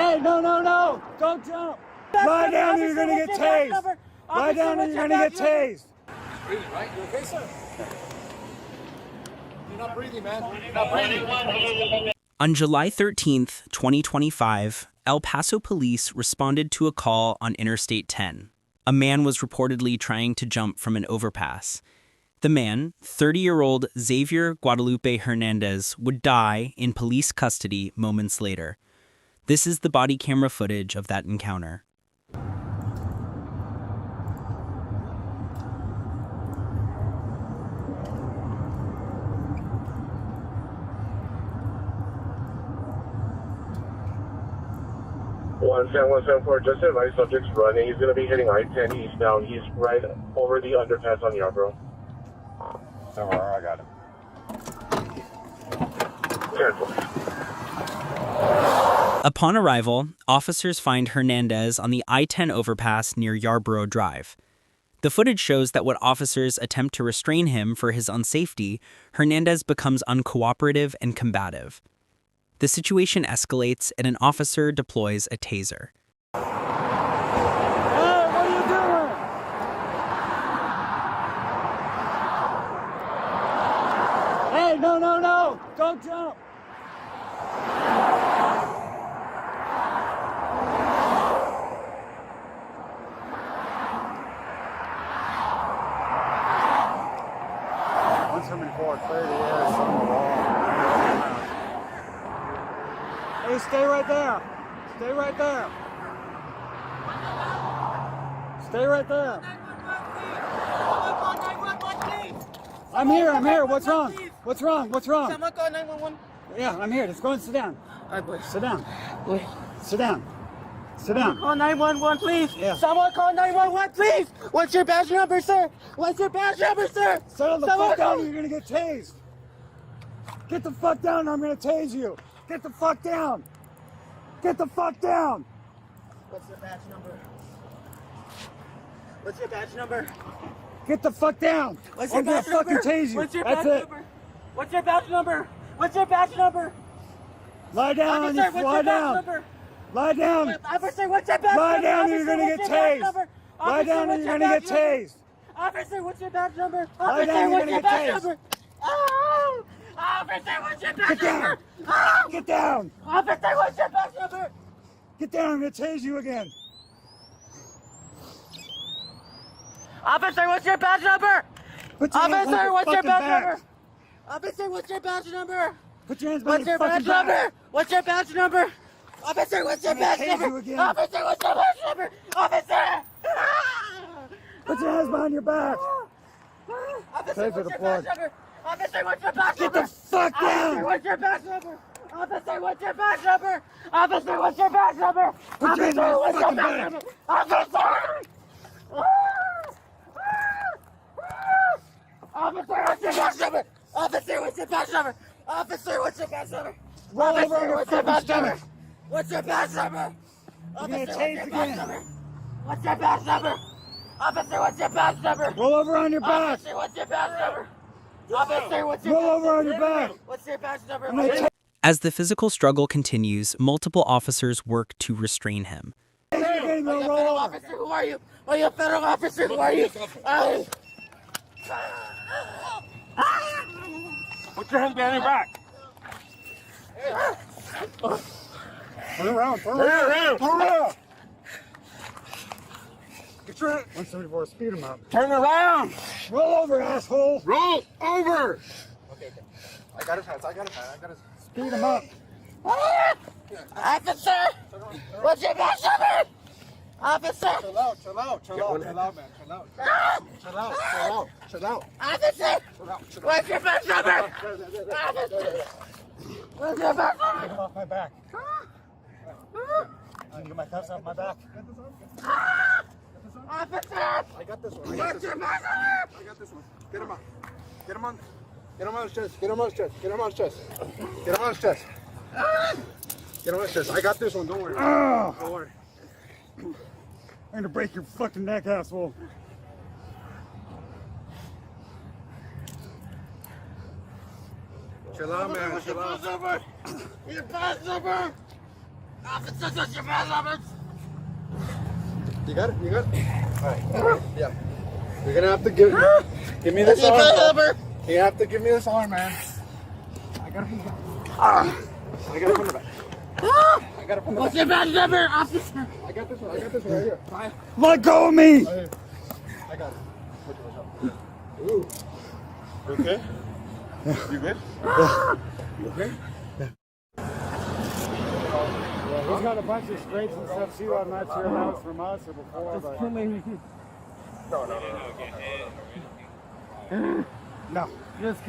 Hey, no! Don't jump! Lie down or you're gonna get tased! Lie down or you're gonna get tased! Breathing, right? You okay, sir? You're not breathing, man. You're not breathing. On July 13th, 2025, El Paso Police responded to a call on Interstate 10. A man was reportedly trying to jump from an overpass. The man, 30-year-old Xavier Guadalupe Hernandez, would die in police custody moments later. This is the body camera footage of that encounter. San 174, just advise subject's running. He's going to be hitting I-10 eastbound. He's right over the underpass on Yarborough. I got him. Upon arrival, officers find Hernandez on the I-10 overpass near Yarborough Drive. The footage shows that when officers attempt to restrain him for his unsafety, Hernandez becomes uncooperative and combative. The situation escalates and an officer deploys a taser. Hey, what are you doing? Hey, no! Don't jump! Hey, stay right there. Stay right there. Stay right there. I'm here. What's wrong? Someone call 911. Yeah, I'm here. Just go and sit down. All right, boy. Sit down. Boy. Sit down. Call 911, please. Yeah. Someone call 911, please. What's your badge number, sir? Settle the fuck down or you're gonna get tased. Get the fuck down or I'm gonna tase you. Get the fuck down. Get the fuck down. What's your badge number? Get the fuck down. What's your I'm gonna badge number? fucking tase you. What's your That's badge it. number? What's your badge number? Lie down. Officer, what's your badge number? Lie down. Officer, what's your badge number? Lie down or you're gonna get tased. Lie down or Officer, you're gonna get tased. Officer, what's your badge number? Lie down, Officer, you're what's gonna your get badge tased. number? Oh! Officer, what's your badge Get down. number? Oh! Get down. Officer, what's your badge number? Get down. I'm gonna tase you again. Officer, what's your badge number? Put your hands behind Officer, your what's your fucking badge back. number? Officer, what's your badge number? Put your hands behind What's your your badge fucking back. number? What's your badge number? Officer, what's your I'm gonna badge tase number? you again. Officer, what's your badge number? Officer! Put your hands behind your back. Officer, Taser what's your deployed. badge number? Officer, what's your badge Get number? the fuck Officer, down. what's your badge number? Officer, what's your badge number? Officer, what's your badge number? Put your hands behind your What's your fucking badge back. number? Officer! Officer, what's your badge number? Officer, what's your badge number? Officer, what's your badge number? Roll over on your what's your fucking badge number? stomach. What's your badge number? You're gonna Officer, tase what's your again. badge number? What's your badge number? Officer, what's your badge number? Roll over on your back. Officer, what's your badge number? Officer, what's your Roll badge over on number? your back. What's your badge number? I'm gonna As the physical struggle continues, multiple officers work to restrain him. tase you again. Are You're you a gonna roll federal over. officer? Who are you? Are you a federal officer? Who are you? Put your hands behind your back. Turn around. Turn around. Get your 174. Speed him up. Turn around. Roll over, asshole. Roll over. Okay. I got his hands. Speed him up. Officer! What's your badge number? Officer! Chill out, man. Chill out. Officer! What's your badge number? Officer! What's your badge Get number? him off my back. I can get my cuffs off my back. Officer! I got this one. What's your badge number? I got this one. Get him on. Get him on his chest. Get him on his chest. Get him on his chest. I got this one. Don't worry. Don't worry. I'm gonna break your fucking neck, asshole. Chill out, man. Chill out. Your badge number! You got it? You got it? Alright. Yeah. You're gonna have to give me this arm. You have to give me this arm, man. I got it from the back. I got it from the back. I got it from the back. I got this one. I got this one right here. Let go of me! I got it. Ooh. You okay? You good? You okay? He's got a bunch of scrapes and stuff too. I'm not sure if that was from us or before, but... No. Just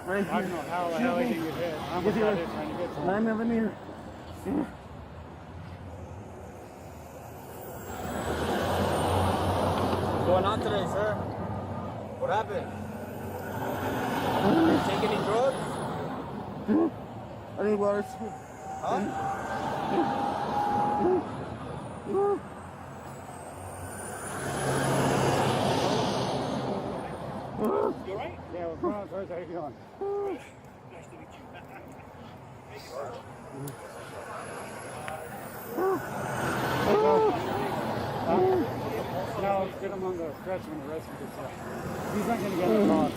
right I don't know how the hell he can get hit. I'm just out here trying to get to him. 9 millimeter. What's going on today, sir? What happened? You take any drugs? I need water. Huh? You alright? Yeah, what's going on, sir? How you doing? Nice to meet you. No, let's get him on the stretcher and the rescue gets up. He's not going to get in the car.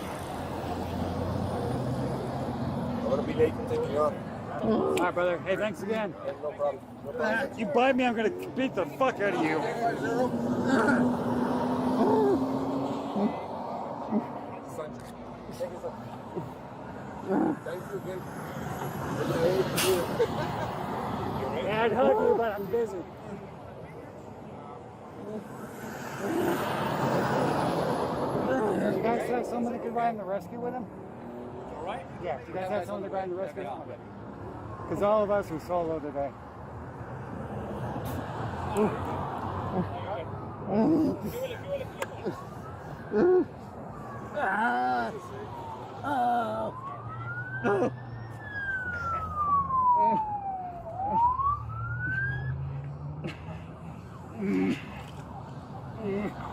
I'm gonna be late to take you up. Alright, brother. Hey, thanks again. No problem. No problem. You bite me, I'm going to beat the fuck out of you. Thank you again. Yeah, I'd hug you, but I'm busy. You guys have someone that can ride in the rescue with him? Alright? Yeah, you guys have someone to ride in the rescue with him? Because all of us were solo today.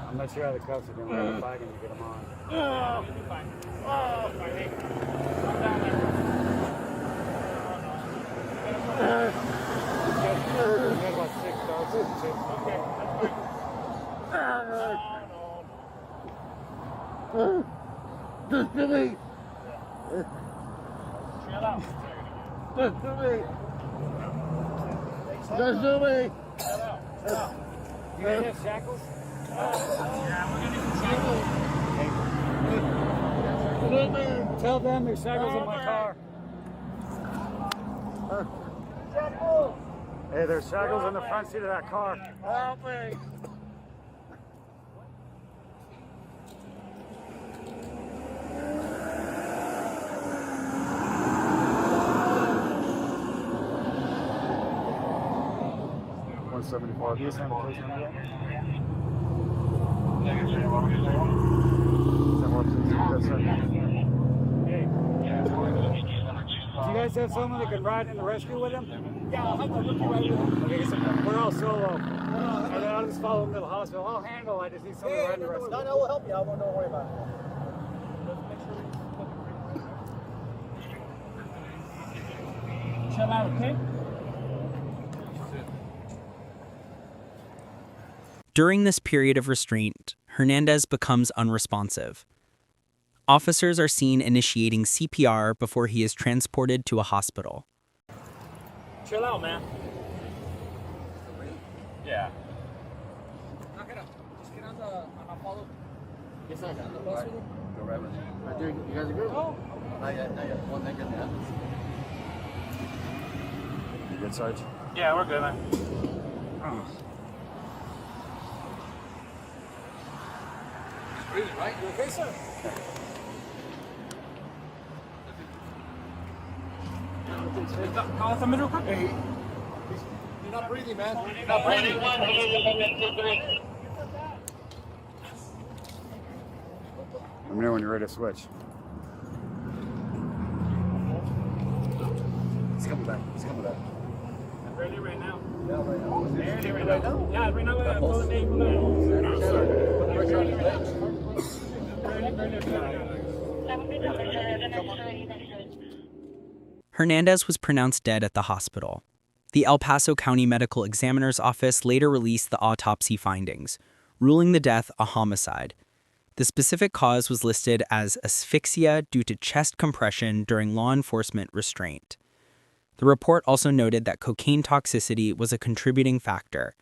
I'm not sure how the cuffs are going to work if I can get them on. You'll be fine. Oh, fine. Hey, calm down there. You got about 6 dogs and 6. Okay, that's fine. Just to me. Chill out. Just to me. Just to me. You guys have shackles? Yeah, we're gonna need some shackles. Tell them there's shackles in my car. Hey, there's shackles in the front seat of that car. Help me. Do you send the police number yet? Do you guys have someone that can ride in the rescue with him? Yeah, I'll have to look you right with him. Okay, so we're all solo. And then I'll just follow him to the hospital. I'll handle it. I just need someone to ride in the rescue. No, we'll help you. Don't worry about it. Chill out, okay? During this period of restraint, Hernandez becomes unresponsive. Officers are seen initiating CPR before he is transported to a hospital. Chill out, man. Yeah. Knock it up. Just get on the follow. Yes, sir. On the bus with him. Go right with you. Right there. You guys are good? Oh. Not yet. One thing in You good, Sarge? Yeah, we're good, man. breathing, right? You okay, sir? Call somebody real quick. Hey, you're not breathing, man. You're not breathing. Let me know when you're ready to switch. He's coming back. He's coming back. Barely right now. Yeah, right now. Barely right now. Yeah, right now. Pull the name. Hernandez was pronounced dead at the hospital. The El Paso County Medical Examiner's Office later released the autopsy findings, ruling the death a homicide. The specific cause was listed as asphyxia due to chest compression during law enforcement restraint. The report also noted that cocaine toxicity was a contributing factor.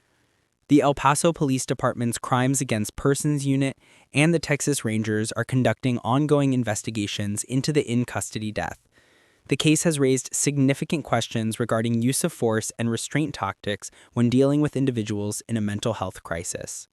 The El Paso Police Department's Crimes Against Persons Unit and the Texas Rangers are conducting ongoing investigations into the in-custody death. The case has raised significant questions regarding use of force and restraint tactics when dealing with individuals in a mental health crisis.